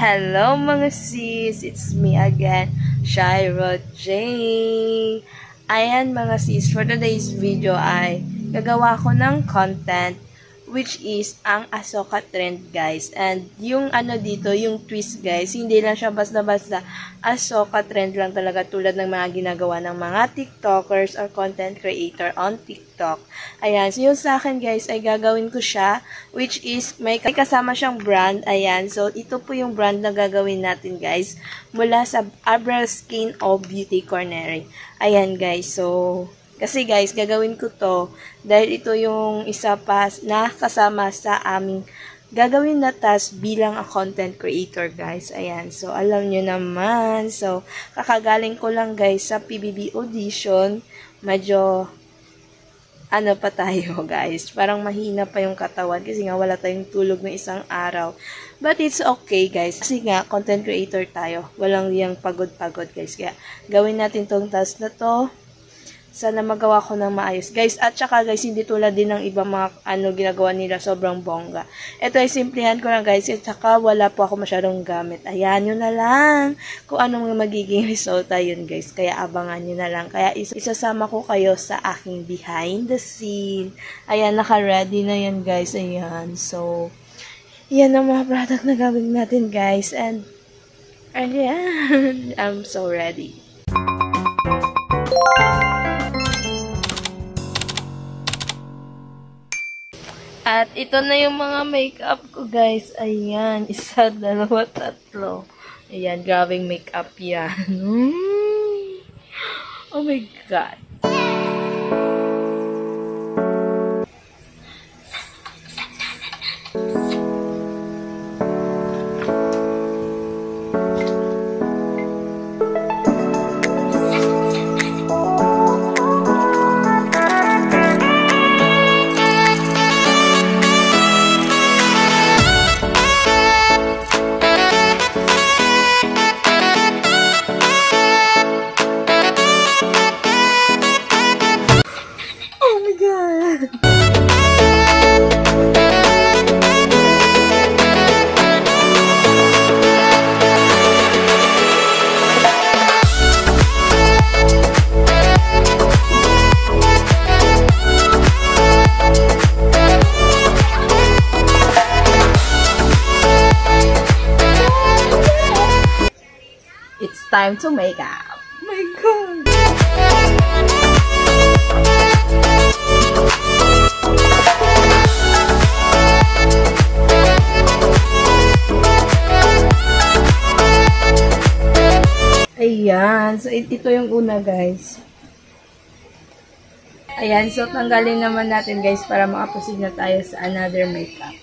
Hello mga sis! It's me again, Shiro J. Ayan mga sis, for today's video ay gagawa ko ng content which is ang Ahsoka trend guys. And yung ano dito, yung twist guys, hindi lang siya basta-basta Ahsoka trend lang talaga tulad ng mga ginagawa ng mga TikTokers or content creator on TikTok. Ayan, so yung sa akin guys ay gagawin ko siya which is may kasama siyang brand. Ayan, so ito po yung brand na gagawin natin guys mula sa Abra Skin o Beauty Corner. Ayan guys, so kasi guys, gagawin ko to dahil ito yung isa pa na kasama sa aming gagawin na task bilang a content creator guys. Ayan, so alam nyo naman. So, kakagaling ko lang guys sa PBB audition. Medyo ano pa tayo guys. Parang mahina pa yung katawan kasi nga wala tayong tulog ng isang araw. But it's okay guys. Kasi nga, content creator tayo. Walang yung pagod-pagod guys. Kaya gawin natin tong task na to. Sana magawa ko ng maayos. Guys, at saka guys, hindi tulad din ng ibang mga ginagawa nila. Sobrang bongga. Ito ay simplihan ko lang guys. At saka wala po ako masyadong gamit. Ayan nyo na lang. Kung anong magiging resulta yun guys. Kaya abangan nyo na lang. Kaya isasama ko kayo sa aking behind the scene. Ayan, naka-ready na yan guys. Ayan. So, yan ang mga product na gawin natin guys. And ayan. I'm so ready. At ito na yung mga makeup ko, guys. Ayan. Isa, dalawa, tatlo. Ayan, grabing makeup yan. Oh my God. It's time to make up. Oh my God. Ayan. So, ito yung una, guys. Ayan. So, tanggalin naman natin, guys, para makaproceed na tayo sa another makeup.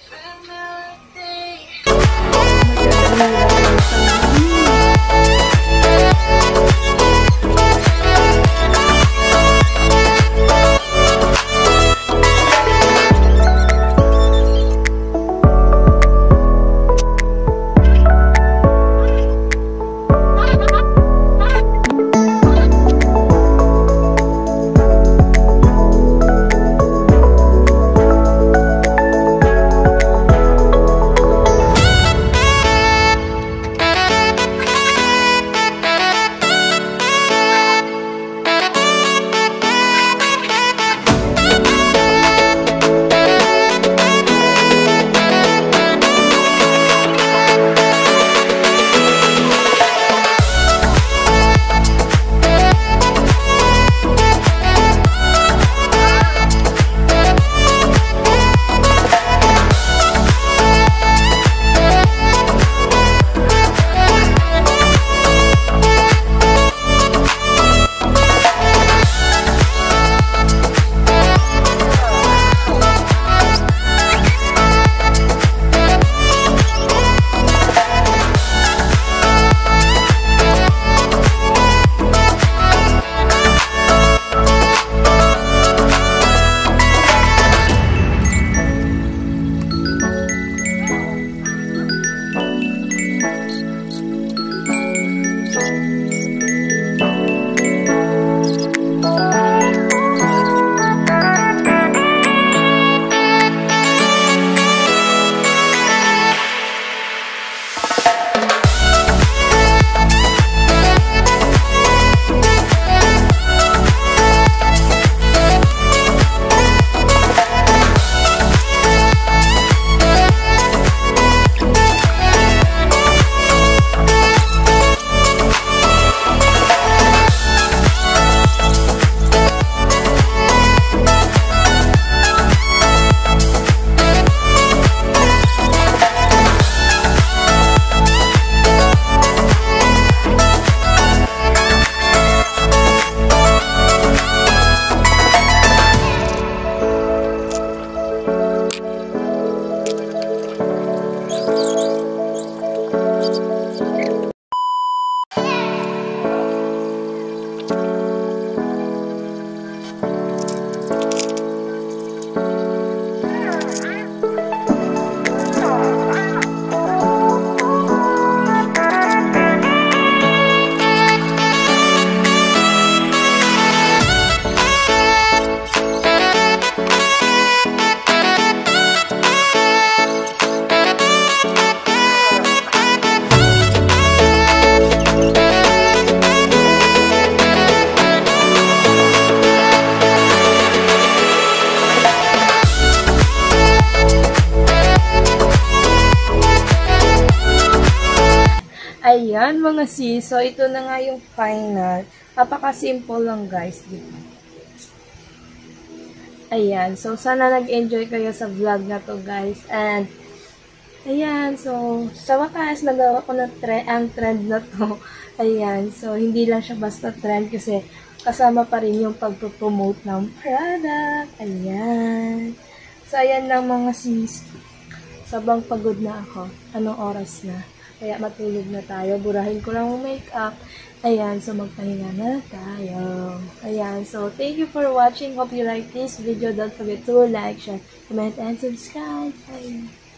Ayan, mga sis. So, ito na nga yung final. Napaka-simple lang, guys. Diba? Ayan. So, sana nag-enjoy kayo sa vlog na to, guys. And, ayan. So, sa wakas, nagawa ko na ang trend na to. Ayan. So, hindi lang siya basta trend kasi kasama pa rin yung pag-promote ng product. Ayan. So, ayan lang mga sis. Sabang pagod na ako. Anong oras na? Kaya matulog na tayo. Burahin ko lang yung makeup. Ayan, so magpahinga na tayo. Ayan, so thank you for watching. Hope you like this video. Don't forget to like, share, comment, and subscribe. Bye!